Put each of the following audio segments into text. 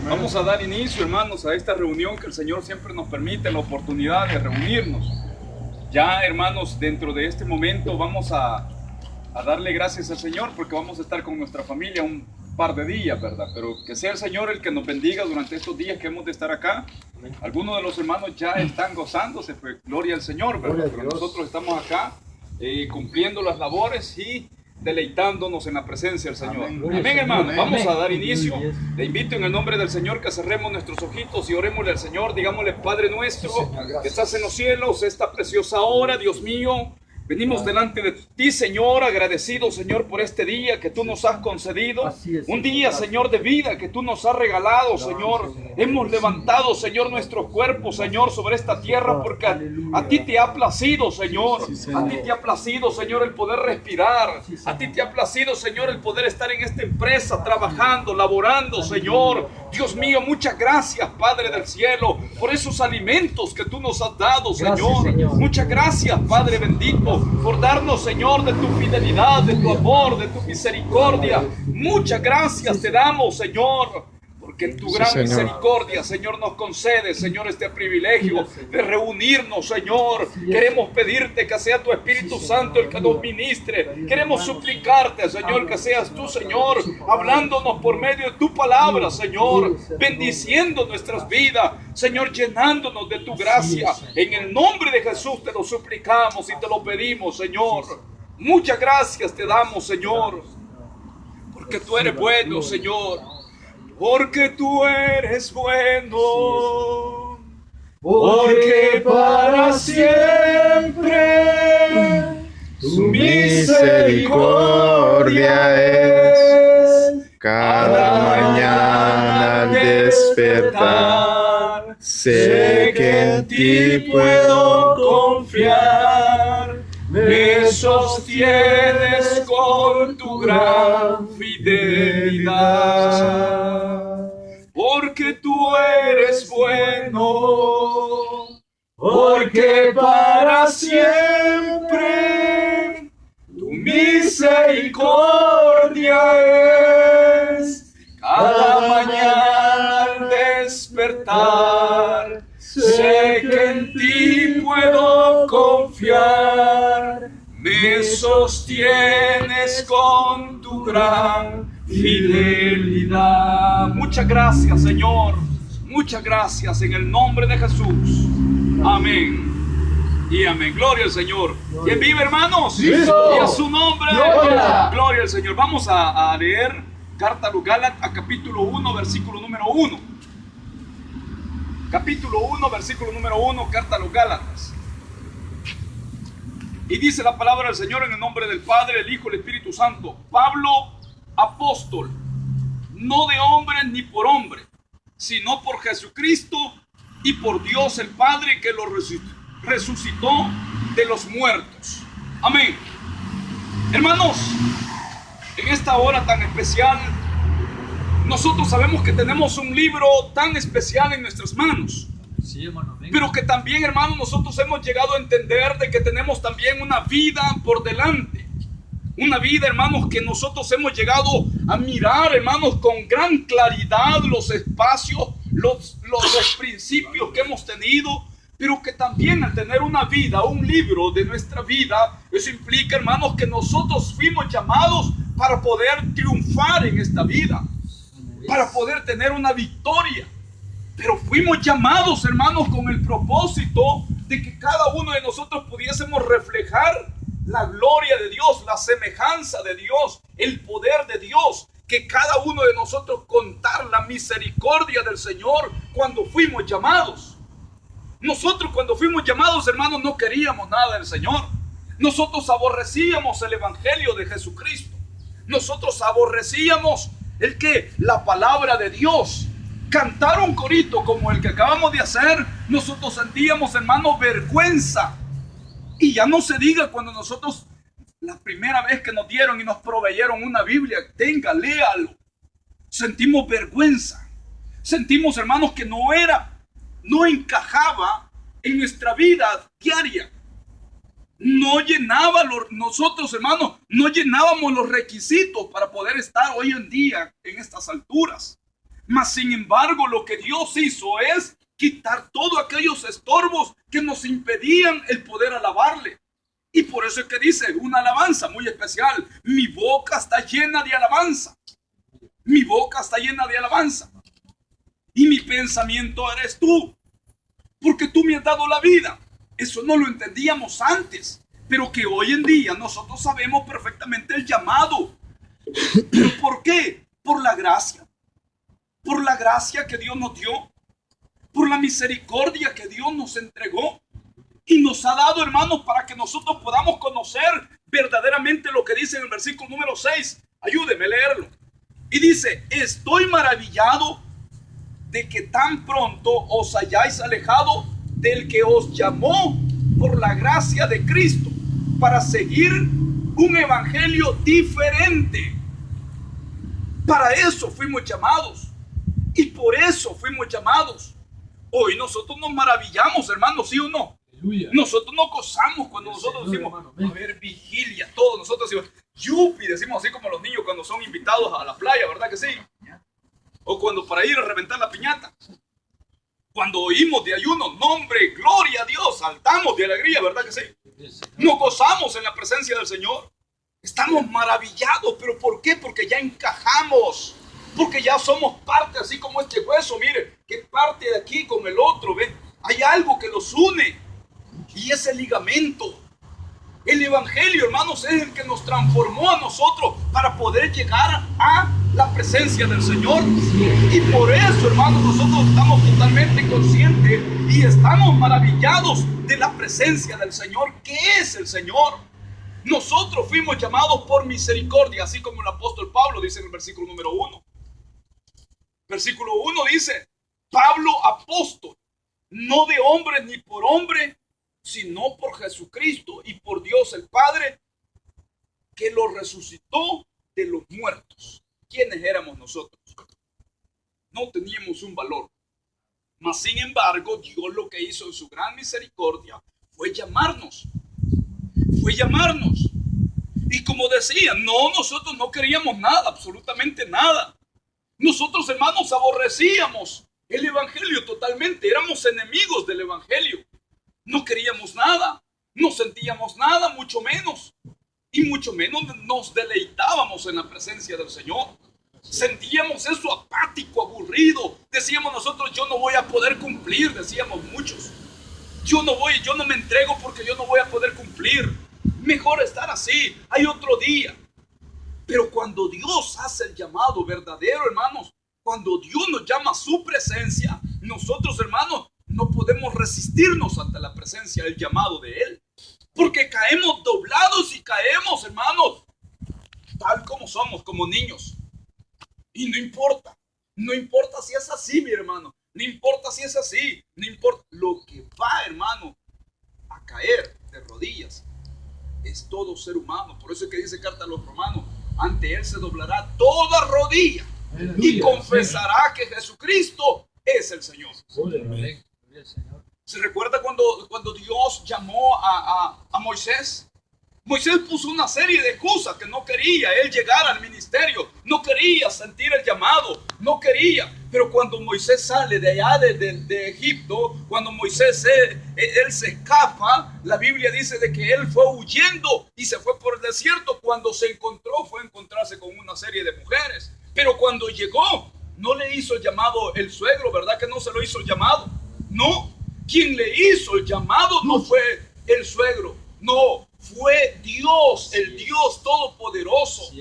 Vamos a dar inicio, hermanos, a esta reunión que el Señor siempre nos permite la oportunidad de reunirnos. Ya, hermanos, dentro de este momento vamos a darle gracias al Señor porque vamos a estar con nuestra familia un par de días, ¿verdad? Pero que sea el Señor el que nos bendiga durante estos días que hemos de estar acá. Algunos de los hermanos ya están gozándose, pues gloria al Señor, ¿verdad? Pero nosotros estamos acá cumpliendo las labores y deleitándonos en la presencia del Señor. Amén, hermano. Vamos a dar inicio. Le invito en el nombre del Señor que cerremos nuestros ojitos y orémosle al Señor. Digámosle: Padre nuestro, que estás en los cielos, esta preciosa hora, Dios mío, venimos delante de ti, Señor, agradecidos, Señor, por este día que tú nos has concedido. Un día, Señor, de vida que tú nos has regalado, Señor. Hemos levantado, Señor, nuestros cuerpos, Señor, sobre esta tierra porque a ti te ha placido, Señor. A ti te ha placido, Señor, el poder respirar. A ti te ha placido, Señor, el poder estar en esta empresa, trabajando, laborando, Señor. Dios mío, muchas gracias, Padre del cielo, por esos alimentos que tú nos has dado, Señor. Muchas gracias, Padre bendito, por darnos, Señor, de tu fidelidad, de tu amor, de tu misericordia. Muchas gracias te damos, Señor, porque en tu gran misericordia, Señor, nos concede, Señor, este privilegio de reunirnos, Señor. Queremos pedirte que sea tu Espíritu Santo el que nos ministre. Queremos suplicarte, Señor, que seas tú, Señor, hablándonos por medio de tu palabra, Señor, bendiciendo nuestras vidas, Señor, llenándonos de tu gracia. En el nombre de Jesús te lo suplicamos y te lo pedimos, Señor. Muchas gracias te damos, Señor, porque tú eres bueno, Señor. Porque tú eres bueno, porque para siempre tu misericordia es. Cada mañana al despertar, sé que en ti puedo confiar. Me sostienes con tu gran fidelidad, porque tú eres bueno, porque para siempre tu misericordia es. Cada mañana al despertar, sé que en ti puedo confiar. Me sostienes con tu gran fidelidad. Muchas gracias, Señor. Muchas gracias en el nombre de Jesús. Amén y amén. Gloria al Señor. ¿Quién vive, hermanos? Y a su nombre. Gloria al Señor. Vamos a leer Carta a los Gálatas, capítulo 1, versículo número 1. Capítulo 1, versículo número 1, Carta a los Gálatas. Y dice la palabra del Señor en el nombre del Padre, el Hijo y el Espíritu Santo. Pablo, apóstol, no de hombre ni por hombre, sino por Jesucristo y por Dios el Padre que lo resucitó de los muertos. Amén. Hermanos, en esta hora tan especial, nosotros sabemos que tenemos un libro tan especial en nuestras manos. Sí, hermano, pero que también, hermanos, nosotros hemos llegado a entender de que tenemos también una vida por delante. Una vida, hermanos, que nosotros hemos llegado a mirar, hermanos, con gran claridad los espacios, los principios que hemos tenido. Pero que también al tener una vida, un libro de nuestra vida, eso implica, hermanos, que nosotros fuimos llamados para poder triunfar en esta vida, para poder tener una victoria. Pero fuimos llamados, hermanos, con el propósito de que cada uno de nosotros pudiésemos reflejar la gloria de Dios, la semejanza de Dios, el poder de Dios. Que cada uno de nosotros contar la misericordia del Señor cuando fuimos llamados. Nosotros cuando fuimos llamados, hermanos, no queríamos nada del Señor. Nosotros aborrecíamos el Evangelio de Jesucristo. Nosotros aborrecíamos la palabra de Dios. Cantar un corito como el que acabamos de hacer, nosotros sentíamos, hermanos, vergüenza. Y ya no se diga cuando nosotros, la primera vez que nos dieron y nos proveyeron una Biblia, tenga, léalo. Sentimos vergüenza. Sentimos, hermanos, que no encajaba en nuestra vida diaria. No llenaba nosotros, hermanos, no llenábamos los requisitos para poder estar hoy en día en estas alturas. Mas sin embargo, lo que Dios hizo es quitar todos aquellos estorbos que nos impedían el poder alabarle. Y por eso es que dice una alabanza muy especial: mi boca está llena de alabanza. Mi boca está llena de alabanza. Y mi pensamiento eres tú, porque tú me has dado la vida. Eso no lo entendíamos antes, pero que hoy en día nosotros sabemos perfectamente el llamado. ¿Pero por qué? Por la gracia. Por la gracia que Dios nos dio. Por la misericordia que Dios nos entregó. Y nos ha dado, hermanos, para que nosotros podamos conocer verdaderamente lo que dice en el versículo número 6. Ayúdeme a leerlo. Y dice: estoy maravillado de que tan pronto os hayáis alejado del que os llamó por la gracia de Cristo para seguir un evangelio diferente. Para eso fuimos llamados, y por eso fuimos llamados. Hoy nosotros nos maravillamos, hermanos, ¿sí o no? Aleluya. Nosotros nos gozamos cuando nosotros decimos: a ver, vigilia, todos nosotros decimos yupi, decimos así como los niños cuando son invitados a la playa, ¿verdad que sí? O cuando para ir a reventar la piñata. Cuando oímos de ayuno, nombre, gloria a Dios, saltamos de alegría, ¿verdad que sí? Nos gozamos en la presencia del Señor. Estamos maravillados, ¿pero por qué? Porque ya encajamos, porque ya somos parte, así como este hueso, mire, que parte de aquí con el otro, ¿ve? Hay algo que los une, y ese ligamento. El evangelio, hermanos, es el que nos transformó a nosotros para poder llegar a la presencia del Señor. Y por eso, hermanos, nosotros estamos totalmente conscientes y estamos maravillados de la presencia del Señor. ¿Qué es el Señor? Nosotros fuimos llamados por misericordia, así como el apóstol Pablo dice en el versículo número 1. Versículo 1 dice: Pablo, apóstol, no de hombre ni por hombre, sino por Jesucristo y por Dios el Padre, que lo resucitó de los muertos. ¿Quiénes éramos nosotros? No teníamos un valor. Mas sin embargo, Dios lo que hizo en su gran misericordia fue llamarnos. Fue llamarnos. Y como decía, nosotros no queríamos nada, absolutamente nada. Nosotros, hermanos, aborrecíamos el evangelio totalmente. Éramos enemigos del evangelio. No queríamos nada, no sentíamos nada, mucho menos. Y mucho menos nos deleitábamos en la presencia del Señor. Sentíamos eso apático, aburrido. Decíamos nosotros: yo no voy a poder cumplir, decíamos muchos. Yo no me entrego porque yo no voy a poder cumplir. Mejor estar así, hay otro día. Pero cuando Dios hace el llamado verdadero, hermanos, cuando Dios nos llama a su presencia, nosotros, hermanos, no podemos resistirnos ante la presencia del llamado de Él. Porque caemos doblados y caemos, hermanos, tal como somos, como niños. Y no importa si es así, mi hermano. No importa si es así. No importa. Lo que va, hermano, a caer de rodillas es todo ser humano. Por eso es que dice carta a los Romanos: ante Él se doblará toda rodilla. Aleluya, y confesará que Jesucristo es el Señor. Aleluya. ¿Se recuerda cuando Dios llamó a Moisés? Moisés puso una serie de excusas, que no quería él llegar al ministerio, no quería sentir el llamado, no quería. Pero cuando Moisés sale de allá de Egipto, cuando Moisés él se escapa, la Biblia dice de que él fue huyendo y se fue por el desierto. Cuando se encontró, fue a encontrarse con una serie de mujeres. Pero cuando llegó, no le hizo el llamado el suegro, ¿verdad que no se lo hizo el llamado? No, quien le hizo el llamado no fue el suegro, no, fue Dios, el Dios Todopoderoso.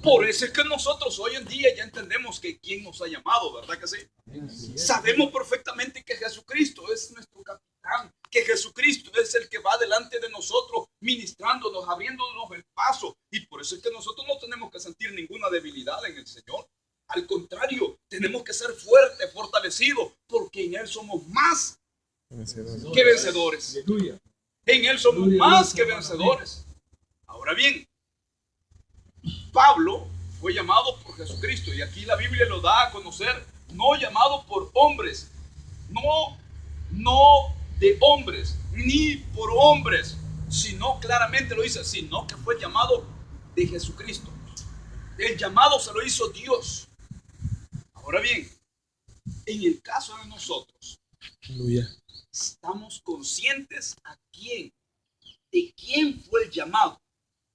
Por eso es que nosotros hoy en día ya entendemos que quién nos ha llamado, ¿verdad que sí? Sabemos perfectamente que Jesucristo es nuestro capitán, que Jesucristo es el que va delante de nosotros, ministrándonos, abriéndonos el paso. Y por eso es que nosotros no tenemos que sentir ninguna debilidad en el Señor. Al contrario, tenemos que ser fuertes, fortalecidos, porque en Él somos más que vencedores. En Él somos más que vencedores. Ahora bien, Pablo fue llamado por Jesucristo, y aquí la Biblia lo da a conocer: no llamado por hombres, no de hombres, ni por hombres, sino, claramente lo dice, sino que fue llamado de Jesucristo. El llamado se lo hizo Dios. Ahora bien, en el caso de nosotros, Aleluya. estamos conscientes de quién fue el llamado.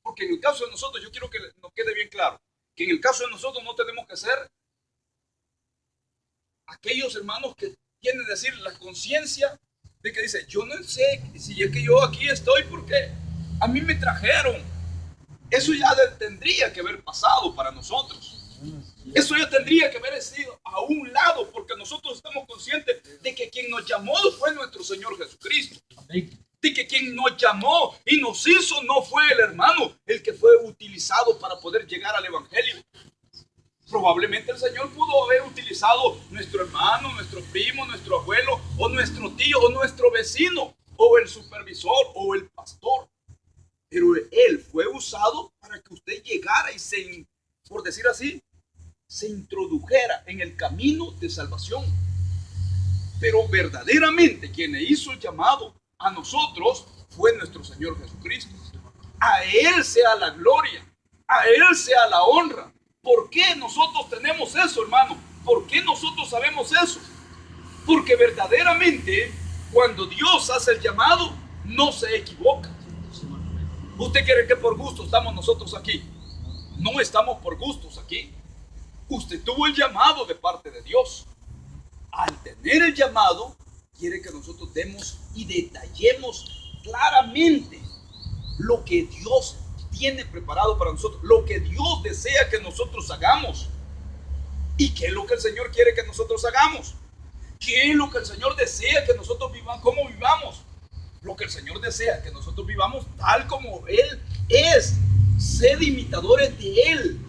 Porque en el caso de nosotros, yo quiero que nos quede bien claro, que en el caso de nosotros no tenemos que ser aquellos hermanos que tienen, decir, la conciencia de que dice, yo no sé si es que yo aquí estoy porque a mí me trajeron. Eso ya tendría que haber pasado para nosotros. Eso ya tendría que haber sido a un lado, porque nosotros estamos conscientes de que quien nos llamó fue nuestro Señor Jesucristo. De que quien nos llamó y nos hizo no fue el hermano, el que fue utilizado para poder llegar al Evangelio. Probablemente el Señor pudo haber utilizado nuestro hermano, nuestro primo, nuestro abuelo, o nuestro tío, o nuestro vecino, o el supervisor, o el pastor. Pero Él fue usado para que usted llegara y por decir así, se introdujera en el camino de salvación. Pero verdaderamente quien le hizo el llamado a nosotros fue nuestro Señor Jesucristo. A Él sea la gloria, a Él sea la honra. ¿Por qué nosotros tenemos eso, hermano? ¿Por qué nosotros sabemos eso? Porque verdaderamente cuando Dios hace el llamado, no se equivoca. ¿Usted cree que por gusto estamos nosotros aquí? No estamos por gustos aquí. Usted tuvo el llamado de parte de Dios. Al tener el llamado, quiere que nosotros demos y detallemos claramente lo que Dios tiene preparado para nosotros, lo que Dios desea que nosotros hagamos. ¿Y qué es lo que el Señor quiere que nosotros hagamos? ¿Qué es lo que el Señor desea que nosotros vivamos? ¿Cómo vivamos? Lo que el Señor desea que nosotros vivamos tal como Él es. Sed imitadores de Él.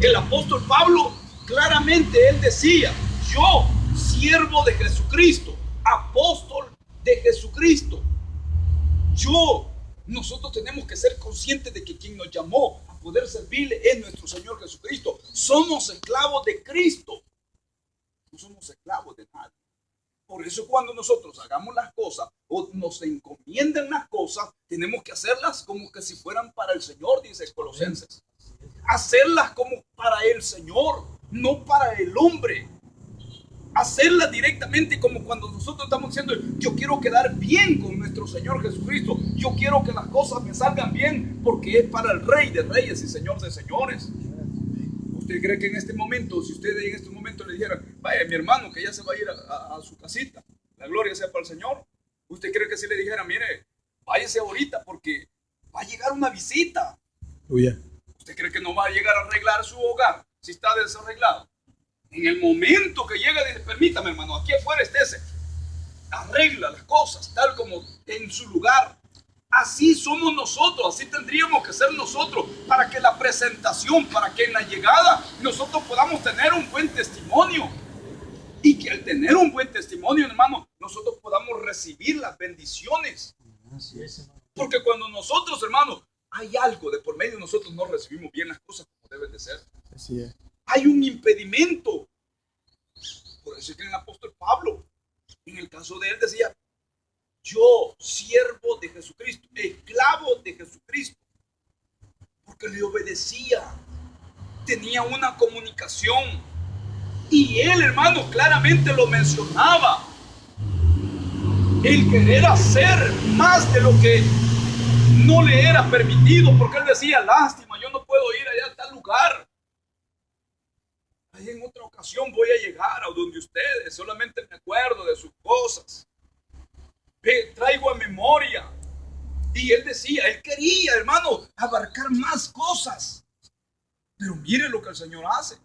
El apóstol Pablo, claramente él decía, yo, siervo de Jesucristo, apóstol de Jesucristo, nosotros tenemos que ser conscientes de que quien nos llamó a poder servirle es nuestro Señor Jesucristo. Somos esclavos de Cristo, no somos esclavos de nadie. Por eso cuando nosotros hagamos las cosas o nos encomienden las cosas, tenemos que hacerlas como que si fueran para el Señor, dice Colosenses. Hacerlas como para el Señor, no para el hombre. Hacerlas directamente como cuando nosotros estamos diciendo, yo quiero quedar bien con nuestro Señor Jesucristo. Yo quiero que las cosas me salgan bien porque es para el Rey de Reyes y Señor de Señores. ¿Usted cree que en este momento, si usted en este momento le dijera, vaya mi hermano que ya se va a ir a su casita, la gloria sea para el Señor? ¿Usted cree que si le dijera, mire, váyase ahorita porque va a llegar una visita? ¿Usted cree que no va a llegar a arreglar su hogar si está desarreglado? En el momento que llega, dice, permítame hermano, aquí afuera estése. Arregla las cosas tal como en su lugar. Así somos nosotros, así tendríamos que ser nosotros para que la presentación, para que en la llegada nosotros podamos tener un buen testimonio. Y que al tener un buen testimonio, hermano, nosotros podamos recibir las bendiciones. Porque cuando nosotros, hermano, hay algo de por medio, nosotros no recibimos bien las cosas como deben de ser. Así es. Hay un impedimento. Por eso es que el apóstol Pablo, en el caso de él, decía, yo, siervo de Jesucristo, esclavo de Jesucristo, porque le obedecía, tenía una comunicación. Y él, hermano, claramente lo mencionaba. El querer hacer más de lo que no le era permitido, porque él decía, lástima, yo no puedo ir allá a tal lugar. Ahí en otra ocasión voy a llegar a donde ustedes, solamente me acuerdo de sus cosas. Traigo a memoria. Y él decía, él quería, hermano, abarcar más cosas. Pero mire lo que el Señor hace.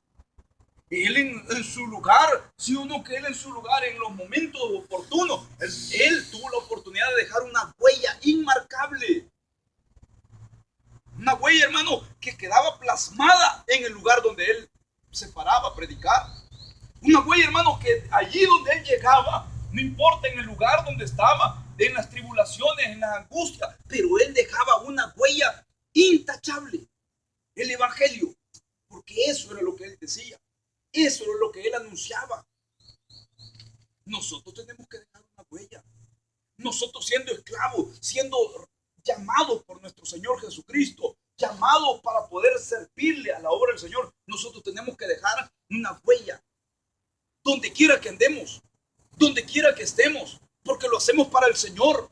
Él en su lugar, si uno que él en su lugar, en los momentos oportunos, él tuvo la oportunidad de dejar una huella inmarcable. Una huella, hermano, que quedaba plasmada en el lugar donde él se paraba a predicar. Una huella, hermano, que allí donde él llegaba, no importa en el lugar donde estaba, en las tribulaciones, en las angustias, pero él dejaba una huella intachable. El evangelio, porque eso era lo que él decía, eso era lo que él anunciaba. Nosotros tenemos que dejar una huella. Nosotros siendo esclavos, siendo llamados por nuestro Señor Jesucristo, llamados para poder servirle a la obra del Señor, nosotros tenemos que dejar una huella. donde quiera que andemos, donde quiera que estemos, porque lo hacemos para el Señor,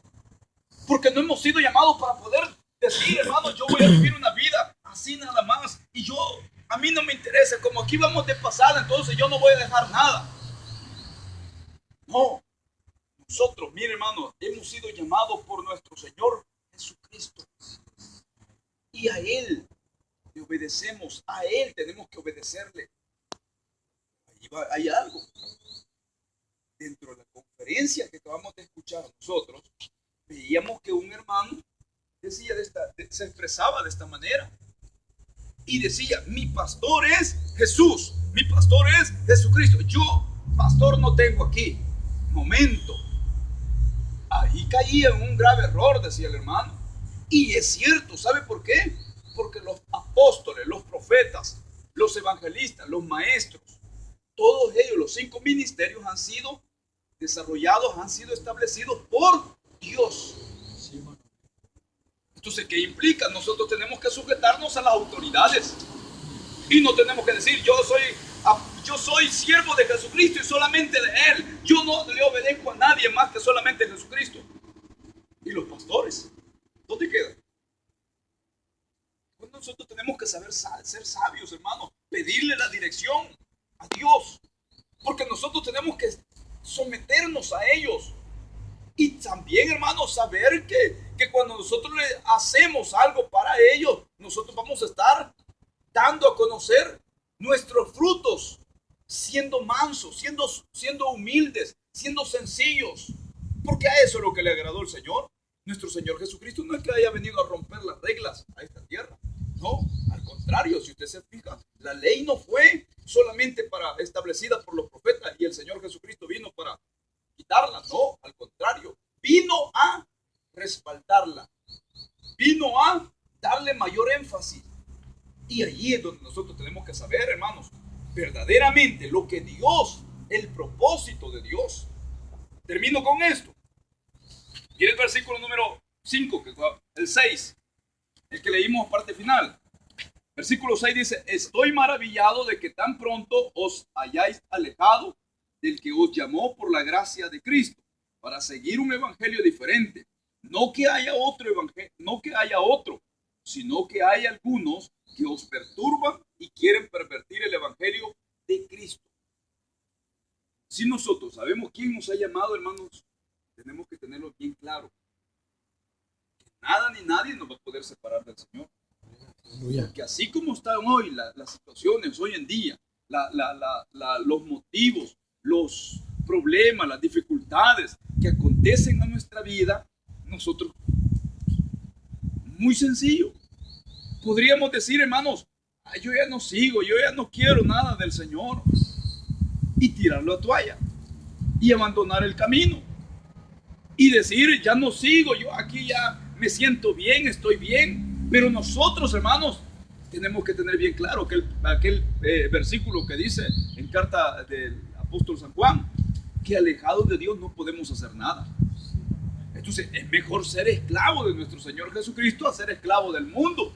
porque no hemos sido llamados para poder decir, hermano, yo voy a vivir una vida así nada más, y a mí no me interesa, como aquí vamos de pasada, entonces yo no voy a dejar nada. No, nosotros, mire hermano, hemos sido llamados por nuestro Señor Jesucristo, y a Él le obedecemos, a Él tenemos que obedecerle. Hay algo dentro de la conferencia que acabamos de escuchar nosotros, veíamos que un hermano decía se expresaba de esta manera y decía, mi pastor es Jesús, mi pastor es Jesucristo, yo pastor no tengo aquí. Momento, ahí caía en un grave error, decía el hermano, y es cierto. ¿Sabe por qué? Porque los apóstoles, los profetas, los evangelistas, los maestros, todos ellos, los 5 ministerios han sido desarrollados, han sido establecidos por Dios. Entonces, ¿qué implica? Nosotros tenemos que sujetarnos a las autoridades y no tenemos que decir, yo soy siervo de Jesucristo y solamente de Él. Yo no le obedezco a nadie más que solamente a Jesucristo. ¿Y los pastores? ¿Dónde quedan? Pues nosotros tenemos que saber ser sabios, hermano, pedirle la dirección a Dios, porque nosotros tenemos que someternos a ellos. Y también, hermanos, saber que cuando nosotros le hacemos algo para ellos, nosotros vamos a estar dando a conocer nuestros frutos, siendo mansos, siendo humildes, siendo sencillos, porque a eso es lo que le agradó el Señor. Nuestro Señor Jesucristo no es que haya venido a romper las reglas a esta tierra, no, al contrario. Si usted se fija, la ley no fue solamente establecida por los profetas y el Señor Jesucristo vino para quitarla, no, al contrario, vino a respaldarla, vino a darle mayor énfasis. Y allí es donde nosotros tenemos que saber, hermanos, verdaderamente lo que Dios, el propósito de Dios. Termino con esto. Y el versículo número 5, el 6, el que leímos parte final. Versículo 6 dice, estoy maravillado de que tan pronto os hayáis alejado del que os llamó por la gracia de Cristo, para seguir un evangelio diferente. No que haya otro evangelio, no que haya otro, sino que hay algunos que os perturban y quieren pervertir el evangelio de Cristo. Si nosotros sabemos quién nos ha llamado, hermanos, tenemos que tenerlo bien claro. Que nada ni nadie nos va a poder separar del Señor. Porque así como están hoy las situaciones, hoy en día, los motivos, los problemas, las dificultades que acontecen en nuestra vida, nosotros, muy sencillo, podríamos decir, hermanos, yo ya no sigo, yo ya no quiero nada del Señor, y tirar la toalla y abandonar el camino y decir, ya no sigo, yo aquí ya me siento bien, estoy bien. Pero nosotros, hermanos, tenemos que tener bien claro que aquel versículo que dice en carta del apóstol San Juan, que alejados de Dios no podemos hacer nada. Entonces es mejor ser esclavo de nuestro Señor Jesucristo a ser esclavo del mundo.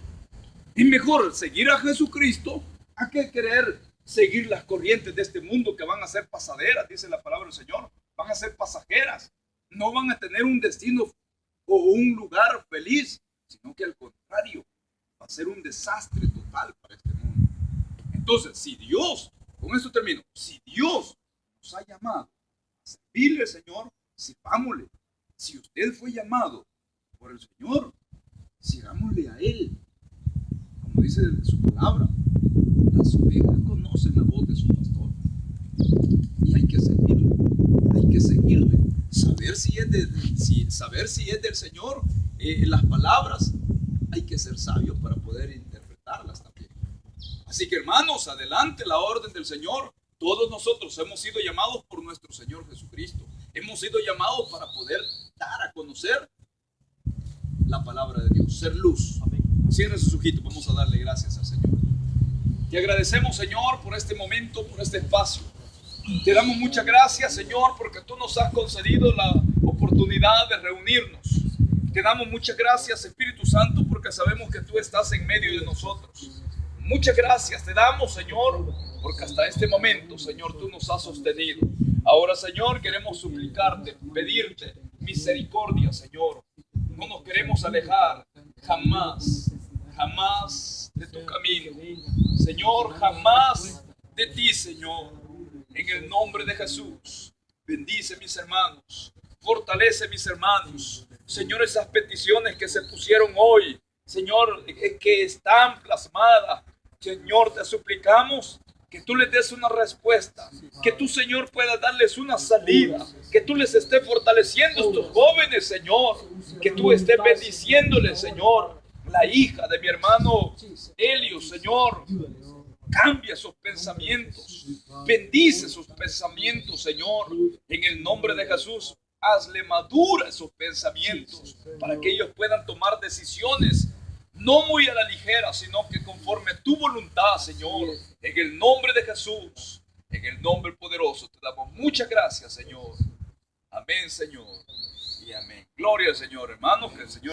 Es mejor seguir a Jesucristo a que querer seguir las corrientes de este mundo, que van a ser pasaderas, dice la palabra del Señor, van a ser pasajeras, no van a tener un destino o un lugar feliz, sino que al contrario, va a ser un desastre total para este mundo. Entonces, si Dios, con esto termino, si Dios nos ha llamado a servirle al Señor, sirvámosle. Si usted fue llamado por el Señor, sigámosle a Él. Como dice su palabra, las ovejas conocen la voz de su pastor. Y hay que seguirle, hay que seguirle. Saber si es del Señor, las palabras, hay que ser sabios para poder interpretarlas también. Así que, hermanos, adelante la orden del Señor. Todos nosotros hemos sido llamados por nuestro Señor Jesucristo. Hemos sido llamados para poder dar a conocer la palabra de Dios, ser luz. Amén. Cierre sus ojitos, vamos a darle gracias al Señor. Te agradecemos, Señor, por este momento, por este espacio. Te damos muchas gracias, Señor, porque tú nos has concedido la oportunidad de reunirnos. Te damos muchas gracias, Espíritu Santo, porque sabemos que tú estás en medio de nosotros. Muchas gracias te damos, Señor, porque hasta este momento, Señor, tú nos has sostenido. Ahora, Señor, queremos suplicarte, pedirte misericordia, Señor. No nos queremos alejar jamás, jamás de tu camino. Señor, jamás de ti, Señor. En el nombre de Jesús, bendice mis hermanos, fortalece mis hermanos. Señor, esas peticiones que se pusieron hoy, Señor, que están plasmadas, Señor, te suplicamos que tú les des una respuesta, que tú, Señor, puedas darles una salida, que tú les estés fortaleciendo a estos jóvenes, Señor, que tú estés bendiciéndoles, Señor. La hija de mi hermano Helio, Señor, cambia sus pensamientos, bendice sus pensamientos, Señor, en el nombre de Jesús. Hazle madura esos pensamientos para que ellos puedan tomar decisiones no muy a la ligera, sino que conforme a tu voluntad, Señor, en el nombre de Jesús, en el nombre poderoso, te damos muchas gracias, Señor. Amén, Señor, y amén. Gloria al Señor, hermanos, que el Señor